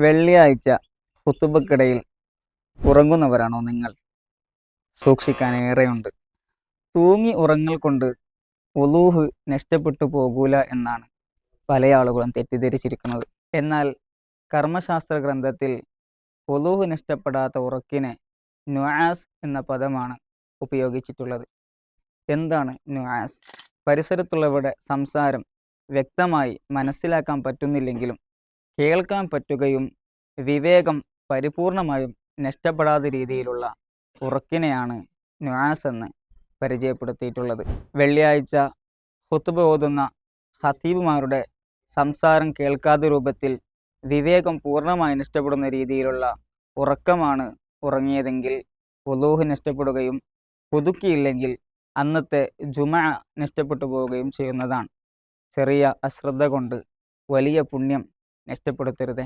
വെള്ളിയാഴ്ച ഖുതുബക്കിടയിൽ ഉറങ്ങുന്നവരാണോ നിങ്ങൾ? സൂക്ഷിക്കാൻ ഏറെയുണ്ട്. തൂങ്ങി ഉറങ്ങൽ കൊണ്ട് വുളൂഹ് നഷ്ടപ്പെട്ടു പോകൂല എന്നാണ് പല ആളുകളും തെറ്റിദ്ധരിച്ചിരിക്കുന്നത്. എന്നാൽ കർമ്മശാസ്ത്ര ഗ്രന്ഥത്തിൽ വുളൂഹ് നഷ്ടപ്പെടാത്ത ഉറക്കിനെ നുആസ് എന്ന പദമാണ് ഉപയോഗിച്ചിട്ടുള്ളത്. എന്താണ് നുആസ്? പരിസരത്തുള്ളവരുടെ സംസാരം വ്യക്തമായി മനസ്സിലാക്കാൻ പറ്റുന്നില്ലെങ്കിലും കേൾക്കാൻ പറ്റുകയും വിവേകം പരിപൂർണമായും നഷ്ടപ്പെടാത്ത രീതിയിലുള്ള ഉറക്കിനെയാണ് നുആസ് എന്ന് പരിചയപ്പെടുത്തിയിട്ടുള്ളത്. വെള്ളിയാഴ്ച ഖുതുബ ഓതുന്ന ഖതീബുമാരുടെ സംസാരം കേൾക്കാത്ത രൂപത്തിൽ വിവേകം പൂർണ്ണമായി നഷ്ടപ്പെടുന്ന രീതിയിലുള്ള ഉറക്കമാണ് ഉറങ്ങിയതെങ്കിൽ വുളൂഹ് നഷ്ടപ്പെടുകയും പുതുക്കിയില്ലെങ്കിൽ അന്നത്തെ ജുമഅ നഷ്ടപ്പെട്ടു പോവുകയും ചെയ്യുന്നതാണ്. ചെറിയ അശ്രദ്ധ കൊണ്ട് വലിയ പുണ്യം നഷ്ടപ്പെടുത്തരുതേ.